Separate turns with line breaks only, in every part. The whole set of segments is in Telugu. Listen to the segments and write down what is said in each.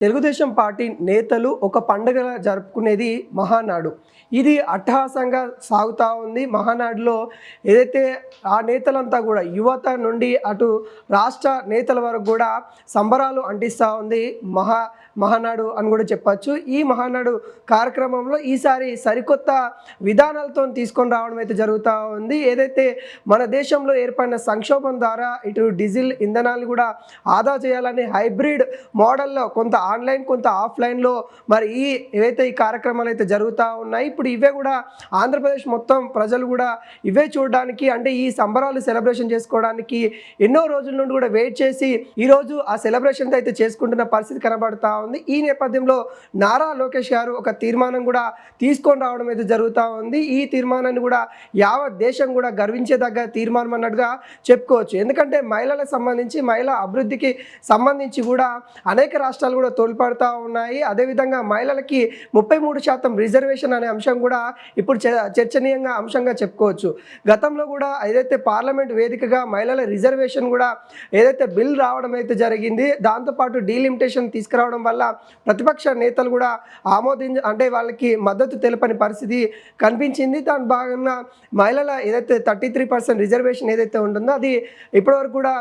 తెలుగుదేశం పార్టీ నేతలు ఒక పండుగలా జరుపుకునేది మహానాడు. ఇది అట్టహాసంగా సాగుతా ఉంది. మహానాడులో ఏదైతే ఆ నేతలంతా గూడా యువత నుండి అటు రాష్ట్ర నేతల వరకు గూడా సంబరాలు అంటిస్తా ఉంది మహానాడు అని గూడా చెప్పచ్చు. ఈ మహానాడు కార్యక్రమంలో ఈసారి సరికొత్త విధానాలతోని తీసుకొని రావడం అయితే జరుగుతా ఉంది. ఏదైతే మన దేశంలో ఏర్పడిన సంక్షోభం ద్వారా ఇటు డీజిల్ ఇంధనాలు గూడా ఆదా చేయాలని హైబ్రిడ్ మోడల్‌లో కొంత ఆన్‌లైన్ కొంత ఆఫ్‌లైన్‌లో మరి ఏవైతే ఈ కార్యక్రమాలు అయితే జరుగుతూ ఉన్నాయి. ఇప్పుడు ఇవే కూడా ఆంధ్రప్రదేశ్ మొత్తం ప్రజలు కూడా ఇవే చూడడానికి అంటే ఈ సంబరాలు సెలబ్రేషన్ చేసుకోవడానికి ఎన్నో రోజుల నుండి కూడా వెయిట్ చేసి ఈరోజు ఆ సెలబ్రేషన్ అయితే చేసుకుంటున్న పరిస్థితి కనబడతా ఉంది. ఈ నేపథ్యంలో నారా లోకేష్ గారు ఒక తీర్మానం కూడా తీసుకొని రావడం అయితే జరుగుతూ ఉంది. ఈ తీర్మానాన్ని కూడా యావత్ దేశం కూడా గర్వించేదగ్గ తీర్మానం అన్నట్టుగా చెప్పుకోవచ్చు. ఎందుకంటే మహిళలకు సంబంధించి మహిళా అభివృద్ధికి సంబంధించి కూడా అనేక రాష్ట్రాలు కూడా తోడ్పడుతూ ఉన్నాయి. అదేవిధంగా మహిళలకి 33% రిజర్వేషన్ అనే అంశం కూడా ఇప్పుడు చర్చనీయంగా అంశంగా చెప్పుకోవచ్చు. గతంలో కూడా ఏదైతే పార్లమెంట్ వేదికగా మహిళల రిజర్వేషన్ కూడా ఏదైతే బిల్ రావడం అయితే జరిగింది, దాంతోపాటు డీలిమిటేషన్ తీసుకురావడం వల్ల ప్రతిపక్ష నేతలు కూడా అంటే వాళ్ళకి మద్దతు తెలపని పరిస్థితి కనిపించింది. దాని భాగంగా మహిళల ఏదైతే 33% రిజర్వేషన్ ఏదైతే ఉంటుందో అది ఇప్పటివరకు కూడా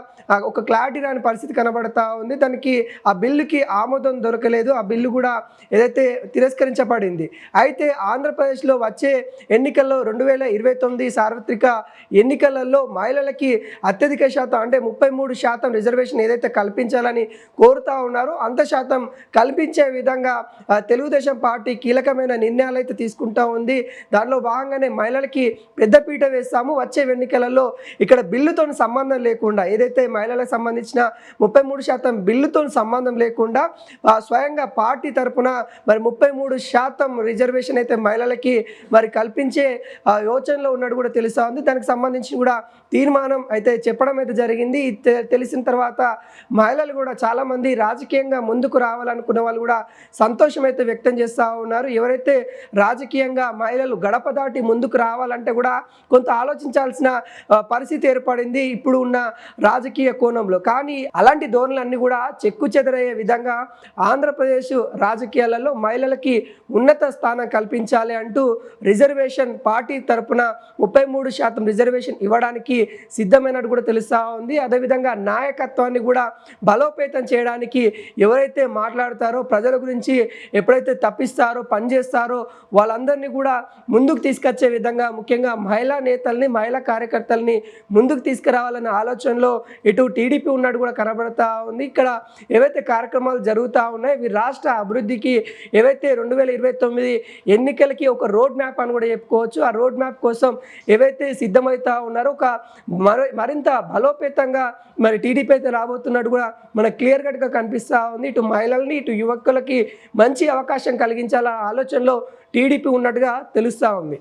ఒక క్లారిటీ రాని పరిస్థితి కనబడతా ఉంది. దానికి ఆ బిల్లుకి ఆమోదం దొరకలేదు. ఆ బిల్లు కూడా ఏదైతే తిరస్కరించబడింది. అయితే ఆంధ్రప్రదేశ్లో వచ్చే ఎన్నికల్లో 2029 సార్వత్రిక ఎన్నికలలో మహిళలకి అత్యధిక శాతం అంటే 33% రిజర్వేషన్ ఏదైతే కల్పించాలని కోరుతా ఉన్నారో అంత శాతం కల్పించే విధంగా తెలుగుదేశం పార్టీ కీలకమైన నిర్ణయాలు అయితే తీసుకుంటా ఉంది. దానిలో భాగంగానే మహిళలకి పెద్దపీట వేస్తాము. వచ్చే ఎన్నికలలో ఇక్కడ బిల్లుతో సంబంధం లేకుండా ఏదైతే మహిళలకు సంబంధించిన 33% బిల్లుతో సంబంధం లేకుండా స్వయంగా పార్టీ తరపున మరి 33% రిజర్వేషన్ అయితే మహిళలకి మరి కల్పించే యోచనలో ఉన్నట్టు కూడా తెలుస్తూ ఉంది. దానికి సంబంధించి కూడా తీర్మానం అయితే చెప్పడం అయితే జరిగింది. తెలిసిన తర్వాత మహిళలు కూడా చాలామంది రాజకీయంగా ముందుకు రావాలనుకున్న వాళ్ళు కూడా సంతోషం అయితే వ్యక్తం చేస్తూ ఉన్నారు. ఎవరైతే రాజకీయంగా మహిళలు గడప దాటి ముందుకు రావాలంటే కూడా కొంత ఆలోచించాల్సిన పరిస్థితి ఏర్పడింది ఇప్పుడు ఉన్న రాజకీయ కోణంలో. కానీ అలాంటి ధోరణులన్నీ కూడా చెక్కు చెదరయ్యే విధంగా ఆంధ్రప్రదేశ్ రాజకీయాలలో మహిళలకి ఉన్నత స్థానం కల్పించాలి అంటూ రిజర్వేషన్ పార్టీ తరపున 33% రిజర్వేషన్ ఇవ్వడానికి సిద్ధమైనట్టు కూడా తెలుస్తూ ఉంది. అదేవిధంగా నాయకత్వాన్ని కూడా బలోపేతం చేయడానికి ఎవరైతే మాట్లాడతారో ప్రజల గురించి ఎప్పుడైతే తప్పిస్తారో పనిచేస్తారో వాళ్ళందరినీ కూడా ముందుకు తీసుకొచ్చే విధంగా ముఖ్యంగా మహిళా నేతల్ని మహిళా కార్యకర్తల్ని ముందుకు తీసుకురావాలనే ఆలోచనలో ఇటు టీడీపీ ఉన్నట్టు కూడా కనబడతా ఉంది. ఇక్కడ ఏవైతే కార్యక్రమాలు జరుగుతూ ఉన్నాయి ఇవి రాష్ట్ర అభివృద్ధికి ఏవైతే 2029 ఎన్నికలకి ఒక రోడ్ మ్యాప్ అని కూడా చెప్పుకోవచ్చు. ఆ రోడ్ మ్యాప్ కోసం ఏవైతే సిద్ధమవుతా ఉన్నారో ఒక మరింత బలోపేతంగా మరి టీడీపీ అయితే రాబోతున్నట్టు కూడా మనకు క్లియర్ కట్గా కనిపిస్తూ ఉంది. ఇటు మహిళల్ని ఇటు యువకులకి మంచి అవకాశం కలిగించాలనే ఆలోచనలో టీడీపీ ఉన్నట్టుగా తెలుస్తూ ఉంది.